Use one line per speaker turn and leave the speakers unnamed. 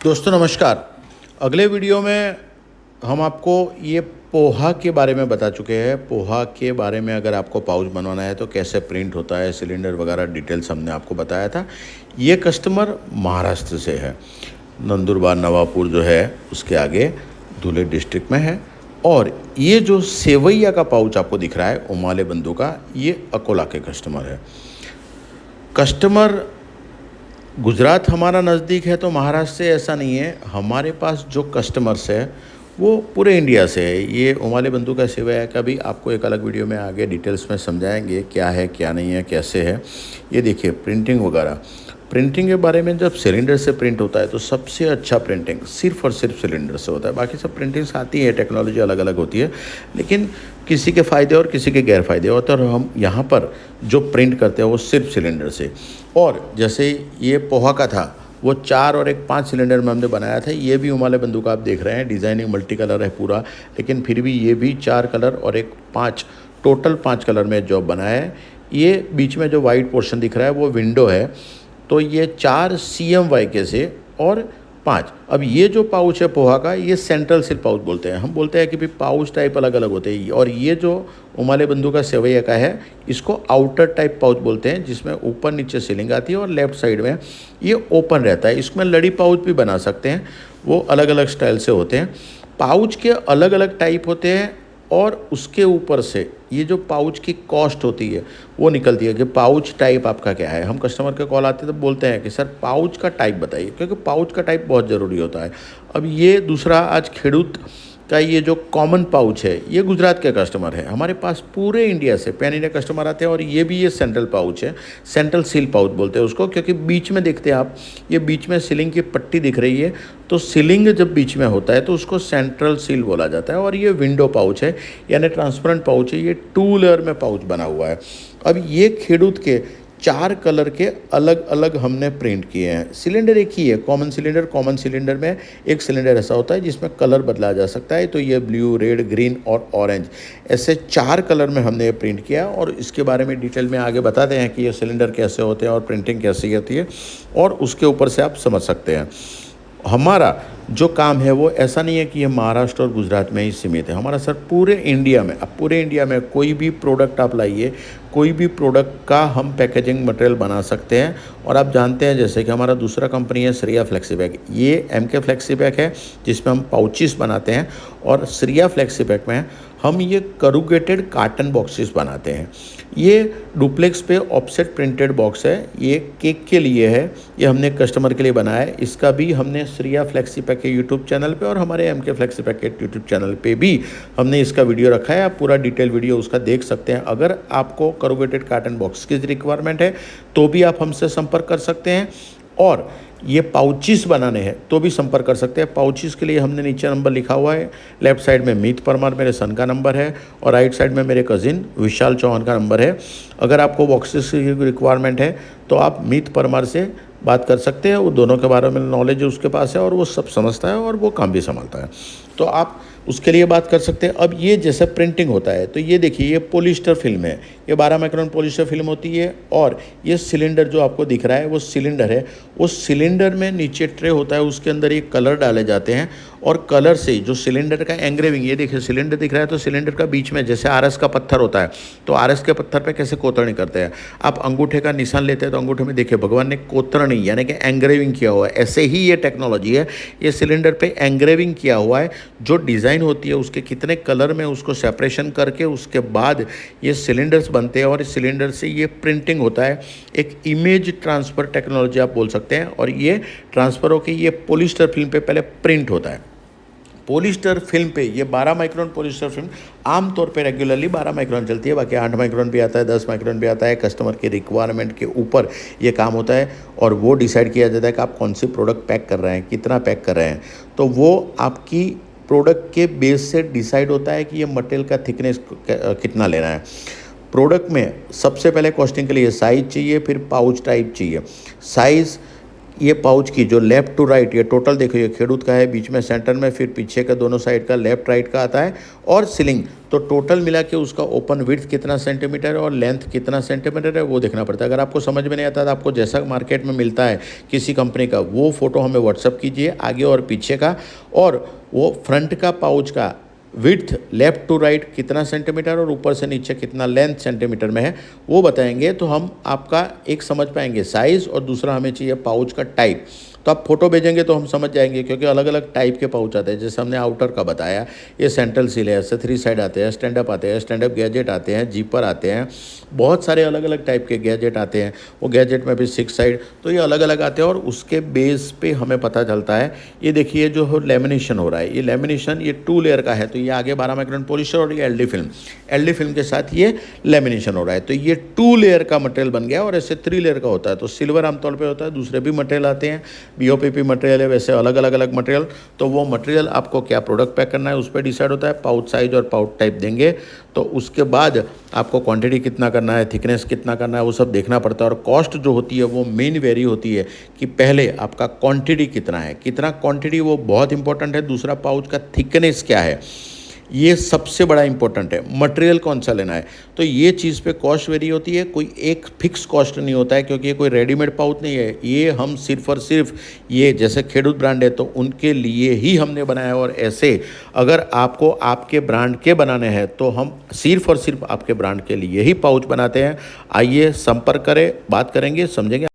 दोस्तों नमस्कार। अगले वीडियो में हम आपको ये पोहा के बारे में बता चुके हैं। पोहा के बारे में अगर आपको पाउच बनवाना है तो कैसे प्रिंट होता है, सिलेंडर वगैरह डिटेल्स हमने आपको बताया था। ये कस्टमर महाराष्ट्र से है, नंदुरबार नवापुर जो है उसके आगे धुले डिस्ट्रिक्ट में है। और ये जो सेवैया का पाउच आपको दिख रहा है उमाले बंधु का, ये अकोला के कस्टमर है। कस्टमर गुजरात हमारा नज़दीक है तो महाराष्ट्र से ऐसा नहीं है। हमारे पास जो कस्टमर्स है वो पूरे इंडिया से है। ये उमाले बंधु का सेवैया का भी आपको एक अलग वीडियो में आगे डिटेल्स में समझाएंगे क्या है क्या नहीं है कैसे है। ये देखिए प्रिंटिंग वगैरह, प्रिंटिंग के बारे में जब सिलेंडर से प्रिंट होता है तो सबसे अच्छा प्रिंटिंग सिर्फ और सिर्फ सिलेंडर से होता है। बाकी सब प्रिंटिंग्स आती है, टेक्नोलॉजी अलग अलग होती है, लेकिन किसी के फ़ायदे और किसी के गैर फ़ायदे होते हैं। और हम यहाँ पर जो प्रिंट करते हैं वो सिर्फ सिलेंडर से। और जैसे ये पोहा का था वो 4 और एक 5 सिलेंडर में हमने बनाया था। ये भी उमाले बंधु का आप देख रहे हैं, डिज़ाइनिंग मल्टी कलर है पूरा, लेकिन फिर भी ये भी 4 कलर और एक 5, टोटल 5 कलर में जॉब बनाया है। ये बीच में जो वाइट पोर्शन दिख रहा है वो विंडो है। तो ये 4 CMYK से और 5। अब ये जो पाउच है पोहा का, ये सेंट्रल सिल पाउच बोलते हैं। हम बोलते हैं कि भाई पाउच टाइप अलग अलग होते हैं। और ये जो उमाले बंधु का सेवैया का है इसको आउटर टाइप पाउच बोलते हैं, जिसमें ऊपर नीचे सीलिंग आती है और लेफ्ट साइड में ये ओपन रहता है। इसमें लड़ी पाउच भी बना सकते हैं, वो अलग अलग स्टाइल से होते हैं। पाउच के अलग अलग टाइप होते हैं। और उसके ऊपर से ये जो पाउच की कॉस्ट होती है वो निकलती है कि पाउच टाइप आपका क्या है। हम कस्टमर के कॉल आते हैं तो बोलते हैं कि सर पाउच का टाइप बताइए, क्योंकि पाउच का टाइप बहुत ज़रूरी होता है। अब ये दूसरा आज खेडूत का ये जो कॉमन पाउच है ये गुजरात के कस्टमर है। हमारे पास पूरे इंडिया से पैन इंडिया कस्टमर आते हैं। और ये भी ये सेंट्रल पाउच है, सेंट्रल सील पाउच बोलते हैं उसको, क्योंकि बीच में देखते हैं आप ये बीच में सीलिंग की पट्टी दिख रही है, तो सीलिंग जब बीच में होता है तो उसको सेंट्रल सील बोला जाता है। और ये विंडो पाउच है, यानी ट्रांसपेरेंट पाउच है। ये 2 लेयर में पाउच बना हुआ है। अब ये खेडूत के 4 कलर के अलग अलग हमने प्रिंट किए हैं। सिलेंडर एक ही है, कॉमन सिलेंडर। कॉमन सिलेंडर में एक सिलेंडर ऐसा होता है जिसमें कलर बदला जा सकता है। तो ये ब्लू, रेड, ग्रीन और ऑरेंज, ऐसे 4 कलर में हमने ये प्रिंट किया। और इसके बारे में डिटेल में आगे बताते हैं कि ये सिलेंडर कैसे होते हैं और प्रिंटिंग कैसी होती है, और उसके ऊपर से आप समझ सकते हैं। हमारा जो काम है वो ऐसा नहीं है कि ये महाराष्ट्र और गुजरात में ही सीमित है। हमारा सर पूरे इंडिया में, अब पूरे इंडिया में कोई भी प्रोडक्ट आप लाइए, कोई भी प्रोडक्ट का हम पैकेजिंग मटेरियल बना सकते हैं। और आप जानते हैं जैसे कि हमारा दूसरा कंपनी है श्रेया फ्लेक्सीपैक। ये MK फ्लेक्सीपैक है जिसमें हम पाउचेस बनाते हैं। और श्रेया फ्लेक्सीपैक में हम ये करूगेटेड कार्टन बॉक्सेस बनाते हैं। ये डुप्लेक्स पे ऑफसेट प्रिंटेड बॉक्स है, ये केक के लिए है, ये हमने कस्टमर के लिए बनाया है। इसका भी हमने श्रेया फ्लेक्सीपैक के यूट्यूब चैनल पे और हमारे MK फ्लेक्सीपैक के यूट्यूब चैनल पे भी हमने इसका वीडियो रखा है। आप पूरा डिटेल वीडियो उसका देख सकते हैं। अगर आपको करूगेटेड कार्टन बॉक्स की रिक्वायरमेंट है तो भी आप हमसे संपर्क कर सकते हैं। और ये पाउचेस बनाने हैं तो भी संपर्क कर सकते हैं। पाउचेस के लिए हमने नीचे नंबर लिखा हुआ है। लेफ्ट साइड में मीत परमार मेरे सन का नंबर है, और राइट साइड में मेरे कज़िन विशाल चौहान का नंबर है। अगर आपको बॉक्सेस की रिक्वायरमेंट है तो आप मीत परमार से बात कर सकते हैं। वो दोनों के बारे में नॉलेज उसके पास है और वो सब समझता है और वो काम भी संभालता है, तो आप उसके लिए बात कर सकते हैं। अब ये जैसे प्रिंटिंग होता है तो ये देखिए ये पॉलिस्टर फिल्म है, ये 12 माइक्रोन पॉलिस्टर फिल्म होती है। और ये सिलेंडर जो आपको दिख रहा है वो सिलेंडर है। उस सिलेंडर में नीचे ट्रे होता है, उसके अंदर ये कलर डाले जाते हैं। और कलर से जो सिलेंडर का एंग्रेविंग, ये देखिए सिलेंडर दिख रहा है तो सिलेंडर का बीच में जैसे RS का पत्थर होता है तो RS के पत्थर पे कैसे कोतरणी करते हैं, आप अंगूठे का निशान लेते हैं तो अंगूठे में देखिए भगवान ने कोतरणी यानी कि एंग्रेविंग किया हुआ है। ऐसे ही ये टेक्नोलॉजी है, ये सिलेंडर पे एंग्रेविंग किया हुआ है। जो डिज़ाइन होती है उसके कितने कलर में उसको सेपरेशन करके उसके बाद ये सिलेंडर्स बनते हैं। और इस सिलेंडर से ये प्रिंटिंग होता है, एक इमेज ट्रांसफ़र टेक्नोलॉजी आप बोल सकते हैं। और ये ट्रांसफ़र होकर ये पॉलिस्टर फिल्म पे पहले प्रिंट होता है। पॉलिस्टर फिल्म पे ये 12 माइक्रोन पॉलिस्टर फिल्म आमतौर पे रेगुलरली 12 माइक्रोन चलती है, बाकी 8 माइक्रोन भी आता है, 10 माइक्रोन भी आता है। कस्टमर के रिक्वायरमेंट के ऊपर ये काम होता है और वो डिसाइड किया जाता है कि आप कौन सी प्रोडक्ट पैक कर रहे हैं, कितना पैक कर रहे हैं। तो वो आपकी प्रोडक्ट के बेस से डिसाइड होता है कि ये मटेरियल का थिकनेस कितना लेना है। प्रोडक्ट में सबसे पहले कॉस्टिंग के लिए साइज़ चाहिए, फिर पाउच टाइप चाहिए। साइज़ ये पाउच की जो लेफ्ट टू राइट, ये टोटल देखो, ये खेडूत का है, बीच में सेंटर में, फिर पीछे का दोनों साइड का लेफ्ट राइट का आता है, और सीलिंग। तो टोटल मिला के उसका ओपन विड्थ कितना सेंटीमीटर है और लेंथ कितना सेंटीमीटर है वो देखना पड़ता है। अगर आपको समझ में नहीं आता तो आपको जैसा मार्केट में मिलता है किसी कंपनी का, वो फ़ोटो हमें व्हाट्सअप कीजिए, आगे और पीछे का, और वो फ्रंट का पाउच का विड्थ लेफ़्ट टू राइट कितना सेंटीमीटर और ऊपर से नीचे कितना लेंथ सेंटीमीटर में है वो बताएंगे, तो हम आपका एक समझ पाएंगे साइज़, और दूसरा हमें चाहिए पाउच का टाइप। तो आप फोटो भेजेंगे तो हम समझ जाएंगे, क्योंकि अलग अलग टाइप के पाउच आते हैं। जैसे हमने आउटर का बताया, ये सेंट्रल सील है, ऐसे 3 साइड आते हैं, स्टैंड अप आते हैं, स्टैंड अप गैजेट आते हैं, जीपर आते हैं, बहुत सारे अलग अलग टाइप के गैजेट आते हैं। वो गैजेट में भी 6 साइड, तो ये अलग अलग आते हैं, और उसके बेस पे हमें पता चलता है। ये देखिए जो लेमिनेशन हो रहा है, ये लेमिनेशन ये 2 लेयर का है, तो ये आगे 12 माइक्रोन पॉलिशर और ये एलडी फिल्म के साथ ये लेमिनेशन हो रहा है। तो ये 2 लेयर का मटेरियल बन गया, और ऐसे 3 लेयर का होता है। तो सिल्वर आमतौर पे होता है, दूसरे भी मटेरियल आते हैं, बीओपीपी मटेरियल है, वैसे अलग अलग मटेरियल। तो वो मटेरियल आपको क्या प्रोडक्ट पैक करना है उस पर डिसाइड होता है। पाउच साइज और पाउच टाइप देंगे, तो उसके बाद आपको क्वांटिटी कितना करना है, थिकनेस कितना करना है, वो सब देखना पड़ता है। और कॉस्ट जो होती है वो मेन वेरी होती है कि पहले आपका क्वांटिटी कितना है, कितना क्वांटिटी वो बहुत इंपॉर्टेंट है। दूसरा पाउच का थिकनेस क्या है, ये सबसे बड़ा इंपॉर्टेंट है। मटेरियल कौन सा लेना है, तो ये चीज़ पे कॉस्ट वेरी होती है। कोई एक फिक्स कॉस्ट नहीं होता है, क्योंकि ये कोई रेडीमेड पाउच नहीं है। ये हम सिर्फ और सिर्फ ये जैसे खेडूत ब्रांड है तो उनके लिए ही हमने बनाया है। और ऐसे अगर आपको आपके ब्रांड के बनाने हैं तो हम सिर्फ और सिर्फ आपके ब्रांड के लिए ही पाउच बनाते हैं। आइए संपर्क करें, बात करेंगे, समझेंगे।